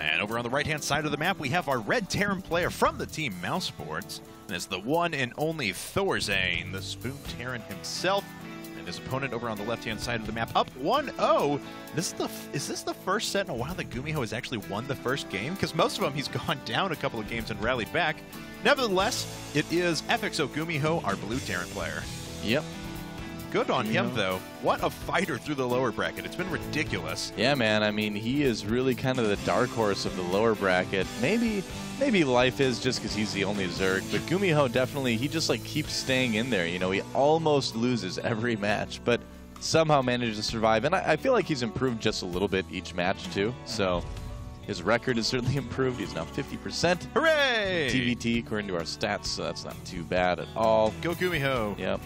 And over on the right-hand side of the map, we have our red Terran player from the team Mousesports. And it's the one and only ThorZaIN, the Spoon Terran himself. And his opponent over on the left-hand side of the map, up 1-0. Is this the first set in a while that GuMiho has actually won the first game? Because most of them he's gone down a couple of games and rallied back. Nevertheless, it is FXO GuMiho, our blue Terran player. Yep. Good on him, though. What a fighter through the lower bracket. It's been ridiculous. Yeah, man. I mean, he is really kind of the dark horse of the lower bracket. Maybe Life is just because he's the only Zerg, but GuMiho definitely, he just like keeps staying in there. You know, he almost loses every match, but somehow manages to survive. And I feel like he's improved just a little bit each match, too. So his record has certainly improved. He's now 50%. Hooray! TVT, according to our stats, so that's not too bad at all. Go GuMiho. Yep.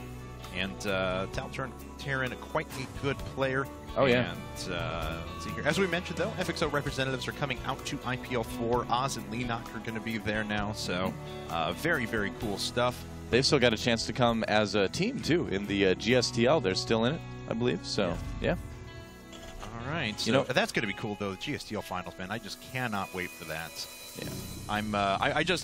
And Terran, quite a good player. Oh, yeah. And let's see here. As we mentioned, though, FXO representatives are coming out to IPL 4. Oz and Leenock are going to be there now, so very, very cool stuff. They've still got a chance to come as a team, too, in the GSTL. They're still in it, I believe, so, yeah. All right. So, you know, that's going to be cool, though, the GSTL Finals, man. I just cannot wait for that. Yeah.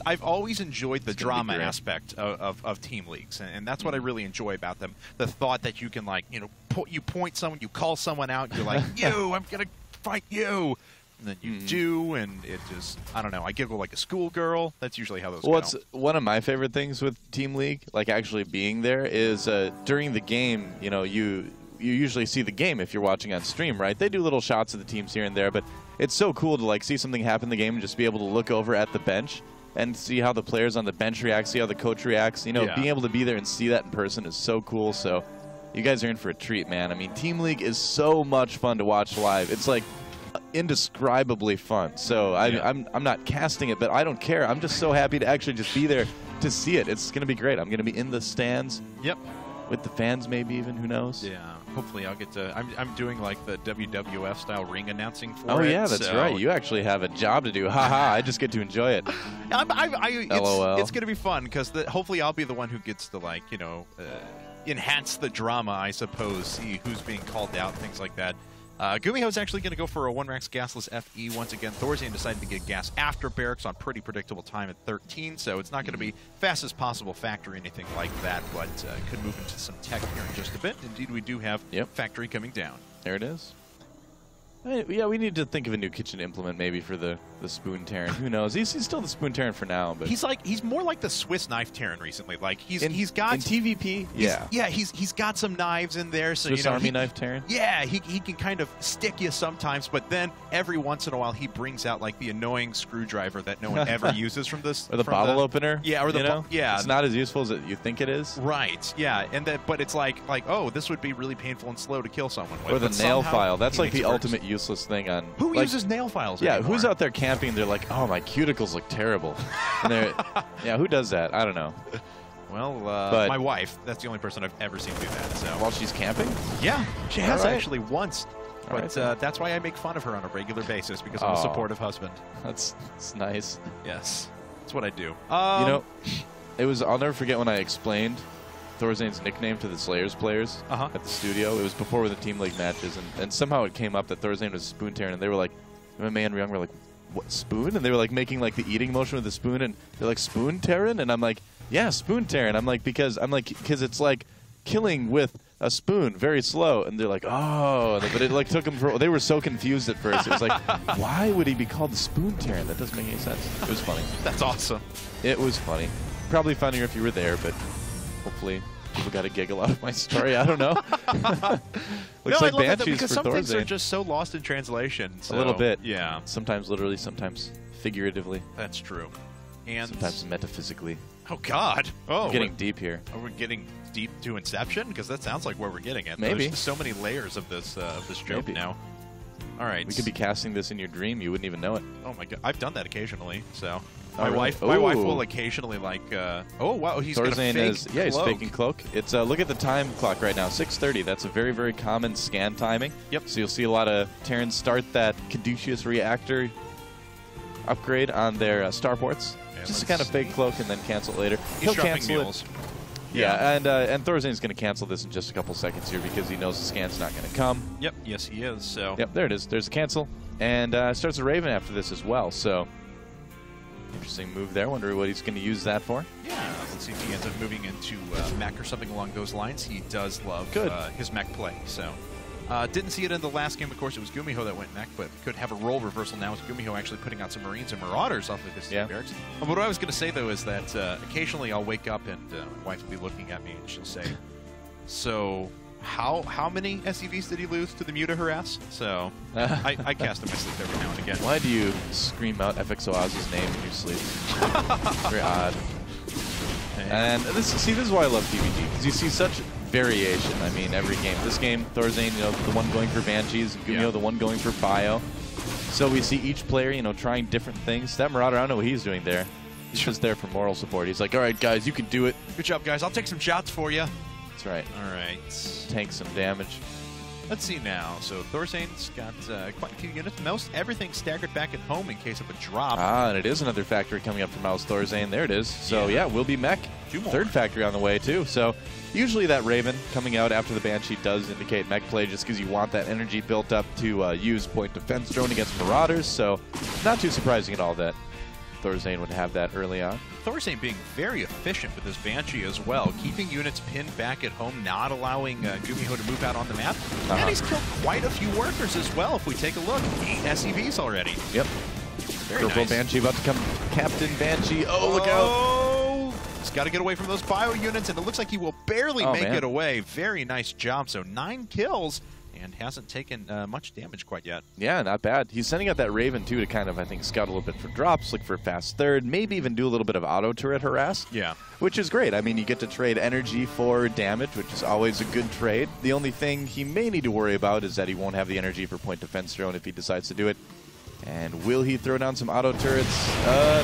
I've always enjoyed the drama aspect of team leagues, and that's what I really enjoy about them. The thought that you can, like, you know, you point someone, you call someone out, you're like, you, I'm gonna fight you, and then you do, and it just, I don't know, I giggle like a schoolgirl. That's usually how those go. What's one of my favorite things with Team League, like actually being there, is during the game, you know, you usually see the game if you're watching on stream, right? They do little shots of the teams here and there, but it's so cool to like see something happen in the game and just be able to look over at the bench and see how the players on the bench react, see how the coach reacts. You know, being able to be there and see that in person is so cool. So you guys are in for a treat, man. I mean, Team League is so much fun to watch live. It's like indescribably fun. So I'm not casting it, but I don't care. I'm just so happy to actually just be there to see it. It's going to be great. I'm going to be in the stands. Yep. With the fans, maybe even, who knows? Yeah, hopefully I'll get to. I'm doing like the WWF style ring announcing for it. Oh yeah, that's right. You actually have a job to do. Haha, I just get to enjoy it. LOL. It's gonna be fun because hopefully I'll be the one who gets to, like, you know, enhance the drama, I suppose. See who's being called out, things like that. GuMiho's actually going to go for a 1-Rax gasless FE once again. ThorZaIN decided to get gas after Barracks on pretty predictable time at 13, so it's not going to be fastest possible factory or anything like that, but could move into some tech here in just a bit. Indeed, we do have factory coming down. There it is. Yeah, we need to think of a new kitchen implement maybe for the Spoon Terran. Who knows? He's still the Spoon Terran for now, but he's more like the Swiss knife Terran recently. Like he's got in TVP. He's got some knives in there. So Swiss you know, Army knife Terran. Yeah, he can kind of stick you sometimes, but then every once in a while he brings out like the annoying screwdriver that no one ever uses from this. Or the bottle opener. Yeah, or the it's not as useful as you think it is. Right. Yeah, and but it's like oh, this would be really painful and slow to kill someone with. Or the nail file. That's like the ultimate useless thing on. Who uses nail files Yeah, anymore? Who's out there camping? They're like, oh, my cuticles look terrible. And yeah, who does that? I don't know. Well, my wife. That's the only person I've ever seen do that. So while she's camping? Yeah, she has actually once. But that's why I make fun of her on a regular basis, because I'm a supportive husband. That's nice. Yes, that's what I do. You know, it was. I'll never forget when I explained ThorZaIN's nickname to the Slayers players at the studio. It was before the Team League matches, and somehow it came up that ThorZaIN was Spoon Terran, and they were like, MMA and Young were like, what, spoon? And they were like making like the eating motion with the spoon, and they're like, Spoon Terran? And I'm like, yeah, Spoon Terran. I'm like, because it's like killing with a spoon, very slow. And they're like, oh, but it like took them for, they were so confused at first. It was like, why would he be called the Spoon Terran? That doesn't make any sense. It was funny. That's awesome. It was funny. Probably funnier if you were there, but hopefully people got a giggle out of my story. I don't know. Looks like Banshees because for some things ThorZaIN. are just so lost in translation. So, a little bit. Yeah. Sometimes literally, sometimes figuratively. That's true. And sometimes metaphysically. Oh, God. Oh, we're getting deep here. Are we getting deep to Inception? Because that sounds like where we're getting at. Maybe. There's so many layers of this joke now. All right. We could be casting this in your dream. You wouldn't even know it. Oh, my God. I've done that occasionally, so... My wife will occasionally like. Oh wow, he's got a fake cloak. Yeah, he's faking cloak. It's look at the time clock right now, 6:30. That's a very, very common scan timing. Yep. So you'll see a lot of Terrans start that caduceus reactor upgrade on their starports, just to kind of fake cloak and then cancel it later. He's He'll cancel mules. it. Yeah, and ThorZaIN's going to cancel this in just a couple seconds here because he knows the scan's not going to come. Yep. Yes, he is. So. Yep. There it is. There's a cancel. and starts a Raven after this as well. So interesting move there. Wonder what he's going to use that for. Yeah, let's see if he ends up moving into mech or something along those lines. He does love his mech play, so. Didn't see it in the last game, of course. It was GuMiho that went mech, but could have a role reversal now with GuMiho actually putting out some Marines and Marauders off of his barracks. But what I was going to say, though, is that occasionally I'll wake up and my wife will be looking at me and she'll say, so how many SCVs did he lose to the Muta harass? So I cast him in my sleep every now and again. Why do you scream out FX Oaz's name in your sleep? Very odd. And this is why I love PvG, because you see such variation. I mean, every game. This game, ThorZaIN, you know, the one going for Banshees, and GuMiho, the one going for Bio. So we see each player, you know, trying different things. That Marauder, I don't know what he's doing there. He's just there for moral support. He's like, all right, guys, you can do it. Good job, guys. I'll take some shots for you. That's right. All right. Tank some damage. Let's see now. So ThorZaIN's got quite a few units. Most everything staggered back at home in case of a drop. Ah, and it is another factory coming up from Mouse ThorZaIN. There it is. So yeah, will be mech. 2 more. Third factory on the way too. So usually that Raven coming out after the Banshee does indicate mech play, just because you want that energy built up to use point defense drone against Marauders. So not too surprising at all that ThorZaIN would have that early on. ThorZaIN being very efficient with his Banshee as well, keeping units pinned back at home, not allowing GuMiho to move out on the map. And he's killed quite a few workers as well, if we take a look. 8 SCVs already. Yep. Very Purple nice. Banshee about to come. Captain Banshee. Oh, look out. He's got to get away from those Bio units, and it looks like he will barely make it away. Very nice job. So 9 kills. And hasn't taken much damage quite yet. Yeah, not bad. He's sending out that Raven, too, to kind of, I think, scout a little bit for drops, look for a fast third, maybe even do a little bit of auto-turret harass. Yeah. Which is great. I mean, you get to trade energy for damage, which is always a good trade. The only thing he may need to worry about is that he won't have the energy for point defense drone if he decides to do it. And will he throw down some auto-turrets?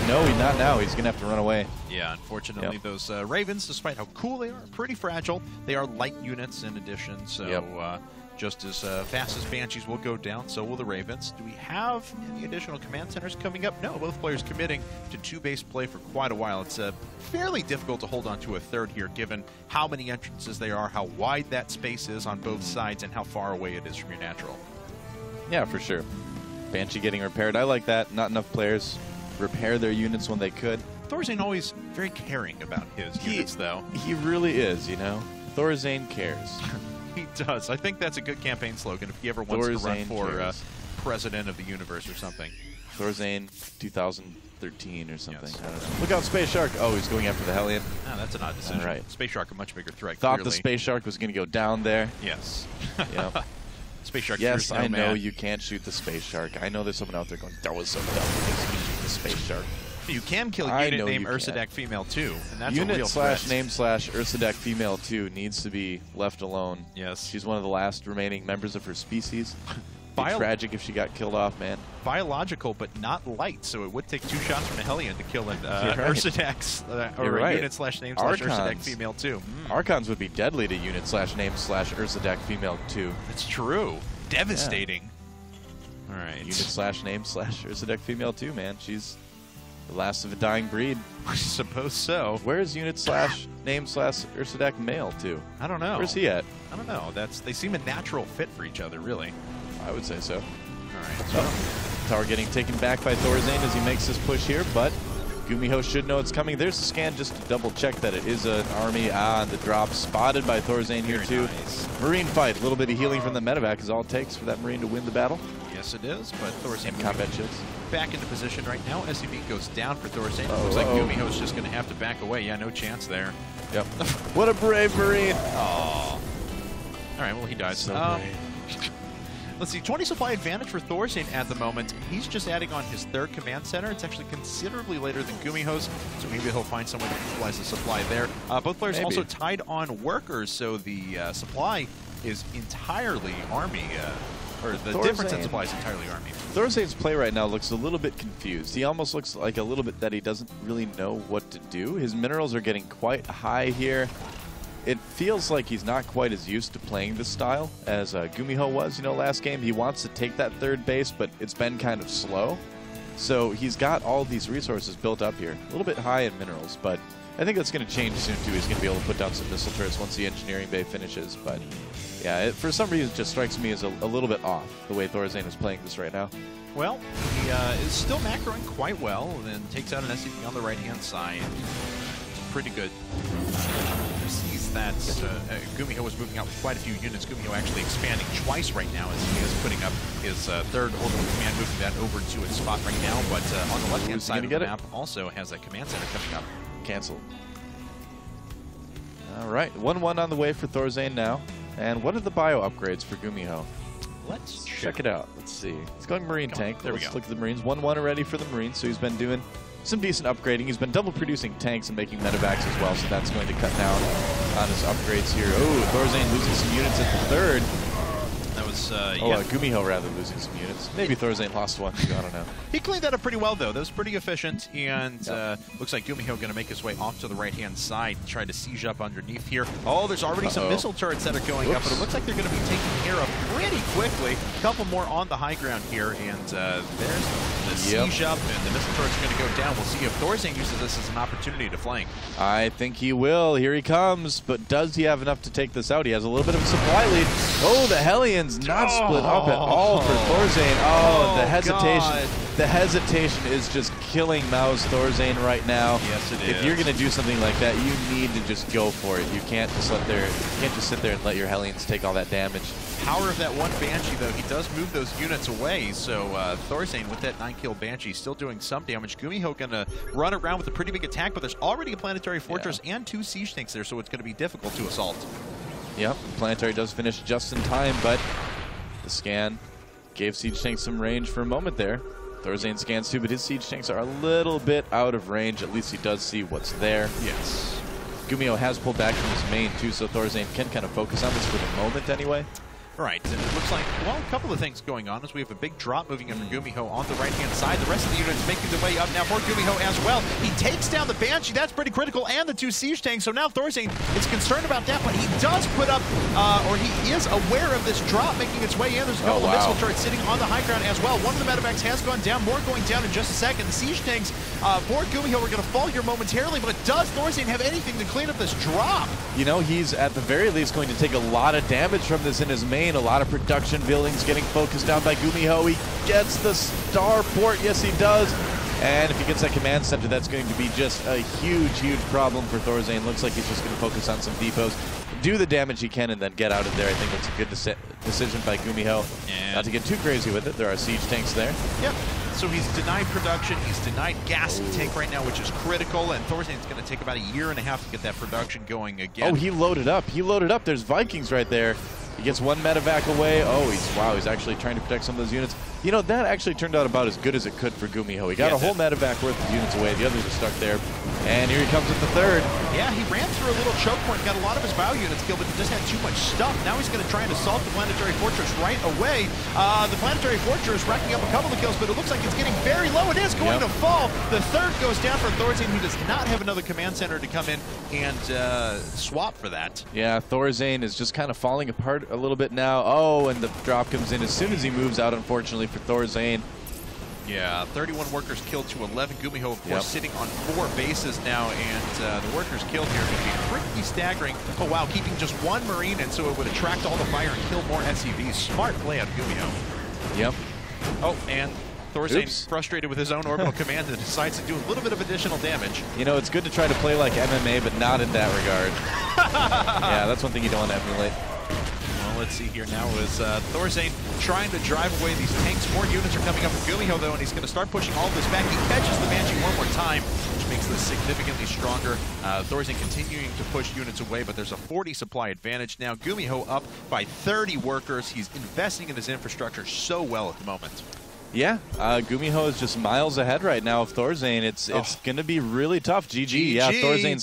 No, not now. He's going to have to run away. Yeah, unfortunately, those Ravens, despite how cool they are, pretty fragile. They are light units in addition, so... just as fast as Banshees will go down, so will the Ravens. Do we have any additional command centers coming up? No, both players committing to 2-base play for quite a while. It's fairly difficult to hold on to a third here, given how many entrances there are, how wide that space is on both sides, and how far away it is from your natural. Yeah, for sure. Banshee getting repaired. I like that. Not enough players repair their units when they could. ThorZaIN always very caring about his units, though. He really is, you know. ThorZaIN cares. He does. I think that's a good campaign slogan if he ever wants to run for president of the universe or something. ThorZaIN 2013 or something. Yes. I don't know. Look out, Space Shark. Oh, he's going after the Hellion. Oh, that's an odd decision. All right. Space Shark, a much bigger threat, Thought clearly. the Space Shark was going to go down there. Yes. Yep. Space Shark. Yes, I know you can't shoot the Space Shark. I know there's someone out there going, that was so dumb. You can shoot the Space Shark. You can kill unit name Ursadek Female 2, and that's unit a real threat. /name Ursadek Female 2 needs to be left alone. Yes. She's one of the last remaining members of her species. It'd be tragic if she got killed off, man. Biological, but not light, so it would take 2 shots from a Hellion to kill an Ursadek's or a unit /name Ursadek Female 2. Archons would be deadly to unit /name Ursadek Female 2. That's true. Devastating. All right. Unit /name Ursadek Female 2, man. She's the last of a dying breed. I suppose so. Where's unit /name Ursadek Male 2? I don't know. Where's he at? I don't know. They seem a natural fit for each other, really. I would say so. All right. So. Tower getting taken back by ThorZaIN as he makes this push here, but GuMiho should know it's coming. There's a scan just to double check that it is an army. And the drop spotted by ThorZaIN here too. Nice. Marine fight. A little bit of healing from the medevac is all it takes for that Marine to win the battle. Yes, it is, but ThorZaIN combat shields. Back into position right now. SCV goes down for ThorZaIN. Looks like GuMiho's just going to have to back away. Yeah, no chance there. Yep. What a brave Marine. Oh. All right, well, he dies. So brave. Let's see, 20 supply advantage for ThorZaIN at the moment. He's just adding on his 3rd command center. It's actually considerably later than GuMiho's, so maybe he'll find someone to utilize the supply there. Both players also tied on workers, so the supply is entirely army, or the difference in supply is entirely army. ThorZaIN's play right now looks a little bit confused. He almost looks like a little bit that he doesn't really know what to do. His minerals are getting quite high here. It feels like he's not quite as used to playing this style as GuMiho was, you know, last game. He wants to take that 3rd base, but it's been kind of slow. So he's got all these resources built up here. A little bit high in minerals, but I think that's going to change soon, too. He's going to be able to put down some missile turrets once the engineering bay finishes. But, yeah, for some reason, it just strikes me as a little bit off, the way ThorZaIN is playing this right now. Well, he is still macroing quite well, and then takes out an SCV on the right-hand side. Pretty good. Sees that GuMiho was moving out with quite a few units. GuMiho actually expanding twice right now as he is putting up his third orbital command, moving that over to its spot right now. But on the left-hand side of the map also has that command center coming up. Cancel. All right, 1-1 on the way for ThorZaIN now. And what are the bio upgrades for GuMiho? Let's check it out. Let's see. He's going Marine tank. There we Let's go. look at the Marines. 1-1 already for the Marines, so he's been doing some decent upgrading. He's been double producing tanks and making medevacs as well, so that's going to cut down on his upgrades here. Oh, ThorZaIN losing some units at the third. That was, GuMiho rather losing some units. Maybe ThorZaIN lost one. I don't know. He cleaned that up pretty well, though. That was pretty efficient, and looks like GuMiho going to make his way off to the right-hand side, try to siege up underneath here. Oh, there's already some missile turrets that are going up, but it looks like they're going to be taken care of pretty quickly. A couple more on the high ground here, and there's the siege up, and the missile turret's going to go down. We'll see if ThorZaIN uses this as an opportunity to flank. I think he will. Here he comes, but does he have enough to take this out? He has a little bit of a supply lead. Oh, the Hellions not split up at all for ThorZaIN. Oh, the hesitation. God. The hesitation is just killing Mao's ThorZaIN right now. Yes, it is. If you're going to do something like that, you need to just go for it. You can't just sit there and let your Hellions take all that damage. Power of that one Banshee, though, he does move those units away. So ThorZaIN with that 9-kill Banshee still doing some damage. GuMiho going to run around with a pretty big attack, but there's already a planetary fortress and 2 siege tanks there, so it's going to be difficult to assault. Yep, planetary does finish just in time, but the scan gave siege tanks some range for a moment there. ThorZaIN scans too, but his siege tanks are a little bit out of range. At least he does see what's there. Yes. GuMiho has pulled back from his main too, so ThorZaIN can kind of focus on this for the moment anyway. Right, and it looks like, well, a couple of things going on as we have a big drop moving in for GuMiho on the right-hand side. The rest of the units making their way up now for GuMiho as well. He takes down the Banshee, that's pretty critical, and the 2 siege tanks, so now ThorZaIN is concerned about that, but he does put up, or he is aware of this drop making its way in. There's a couple of missile turrets sitting on the high ground as well. One of the medevacs has gone down, more going down in just a second. The siege tanks for GuMiho are going to fall here momentarily, but does ThorZaIN have anything to clean up this drop? You know, he's at the very least going to take a lot of damage from this in his main, a lot of production buildings getting focused down by GuMiho. He gets the starport, yes he does. And if he gets that command center, that's going to be just a huge, huge problem for ThorZaIN. Looks like he's just going to focus on some depots, do the damage he can, and then get out of there. I think that's a good decision by GuMiho. Not to get too crazy with it. There are siege tanks there. Yep. So he's denied production. He's denied gas intake right now, which is critical. And ThorZaIN's going to take about 1.5 years to get that production going again. Oh, he loaded up. He loaded up. There's Vikings right there. He gets one medevac away. Oh, he's actually trying to protect some of those units. You know, that actually turned out about as good as it could for GuMiho. He got a whole medevac worth of units away. The others are stuck there. And here he comes with the third. Yeah, he ran through a little choke point, got a lot of his bio units killed, but he just had too much stuff. Now he's going to try and assault the planetary fortress right away. The planetary fortress racking up a couple of kills, but it looks like it's getting very low. It is going to fall. The third goes down for ThorZaIN, who does not have another command center to come in and swap for that. Yeah, ThorZaIN is just kind of falling apart a little bit now. Oh, and the drop comes in as soon as he moves out, unfortunately, for ThorZaIN. Yeah, 31 workers killed to 11. GuMiho, of course, sitting on 4 bases now, and the workers killed here would be pretty staggering. Oh, wow, keeping just 1 Marine, and so it would attract all the fire and kill more SCVs. Smart play on GuMiho. Yep. Oh, and ThorZaIN, frustrated with his own orbital command, and decides to do a little bit of additional damage. You know, it's good to try to play like MMA, but not in that regard. Yeah, that's one thing you don't want to emulate. Let's see here now is ThorZaIN trying to drive away these tanks. More units are coming up from GuMiho, though, and he's going to start pushing all of this back. He catches the Banshee one more time, which makes this significantly stronger. ThorZaIN continuing to push units away, but there's a 40 supply advantage now. GuMiho up by 30 workers. He's investing in his infrastructure so well at the moment. Yeah, GuMiho is just miles ahead right now of ThorZaIN. It's going to be really tough. GG. Yeah, ThorZaIN's